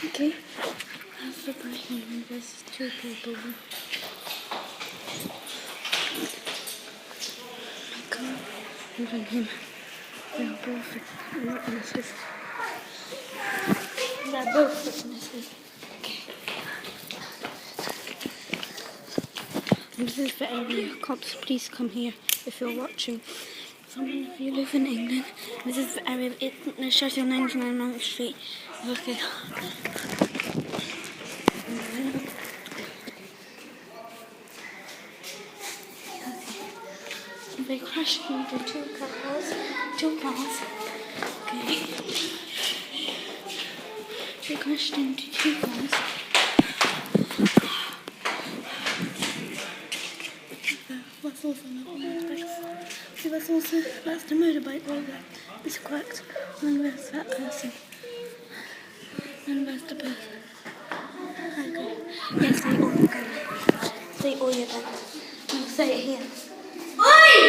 Okay, that's the brain. There's two people. Come even him. They are both witnesses. They're both witnesses. Okay. This is the area. Cops, please come here if you're watching. Someone, if you live in England, this is the area of Sheffield 99 Mount Street. Okay. They crashed into two cars. Okay. They crashed into two cars. What's also not on the motorbike? See, that's the motorbike right there. It's cracked. And there's that person. And there's the person. Okay. Yes, say all you go. Say all you go. I'll say it here. Oi!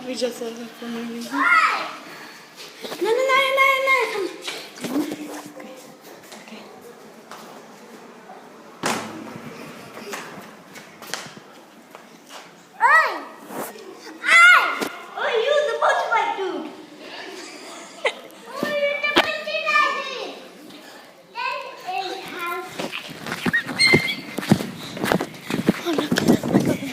We just said that for no reason. No. Come on. Okay. Oh, you the motorbike dude. Oh, you the motorbike dude. That is how. Oh no, come here.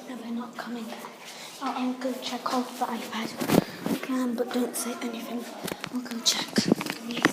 No, they're not coming. I'll go check off the iPad. I can, but don't say anything. I'll go check. Here you go.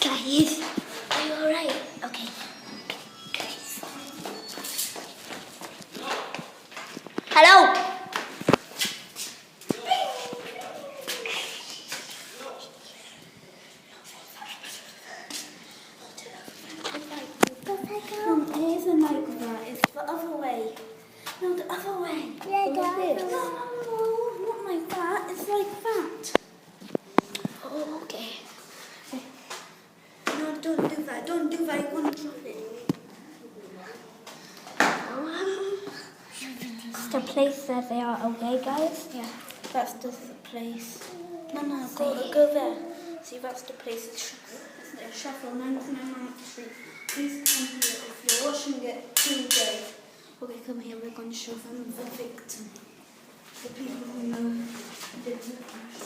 Guys, are you alright? Okay. Hello. It isn't like that. It's the other way. No, the other way. Yeah, like this. No, not like that. It's like that. Oh, okay. No, don't do that. Don't do that. You want to drop it. The place that they are, okay, guys? Yeah, that's the place. No, go there. See, that's the place. It's Sheffield 99 Mount Street. Please come here if you're watching it today. Okay, come here. We're going to show them the victim. The people who know did the crash.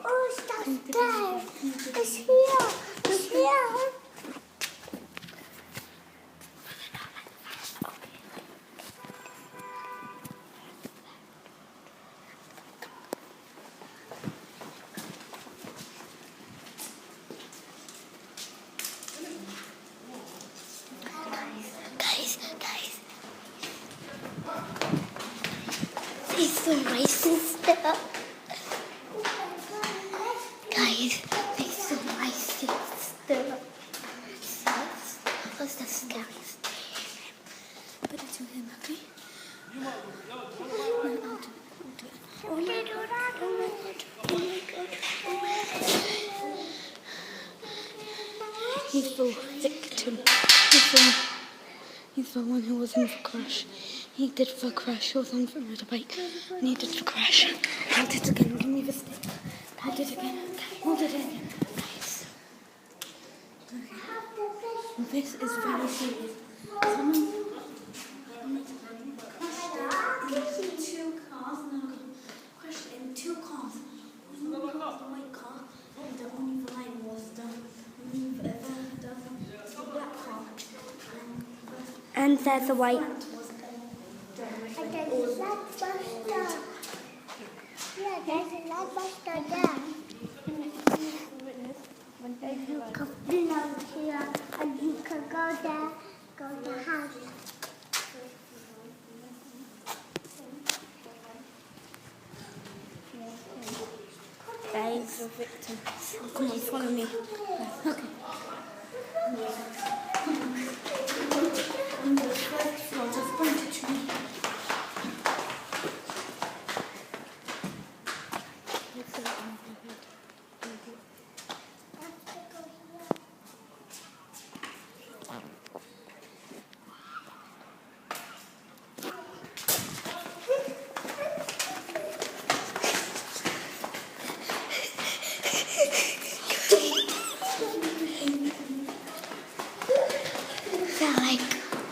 Oh, it's there. It's here. It's here. Guys. It's so racist stuff. Guys, it's so racist stuff. What's the scariest thing? Put it to him, okay? No, I'll do it. Oh my god. He's the victim. He's the one who was in the crash. He did the crash. He was on the motorbike. And he did the crash. Hold it again. Give me the stick. Hold it again. Hold it again. Guys. Okay. This is very serious. Someone crashed into two cars. No, crashed in two cars. And there's a white. And there's a Blockbuster. Yeah, there's a Blockbuster there. And you can belong here, and you can go there, go to the house. Guys, come on, follow me. Okay. On the first floor, just point it to me.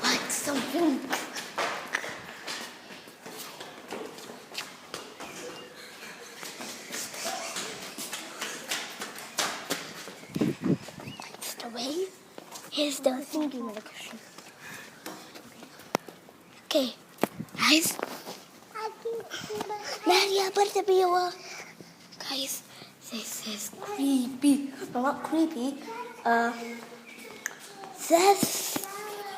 Like something. It's the way. Here's the thinking of the question. Okay, guys. Nadia, but the viewer. Guys, this is creepy. No, not creepy.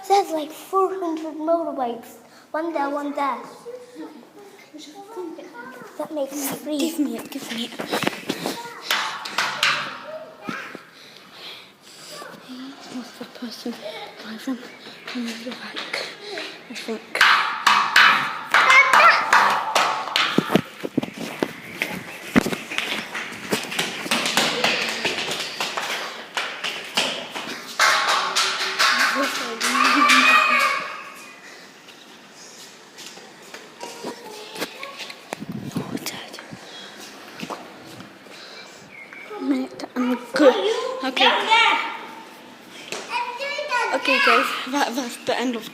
There's like 400 motorbikes. One there, one there. That makes me freeze. Give me it. What's the person driving on the bike? I think. I'm good. Okay. Okay, guys, that's the end of the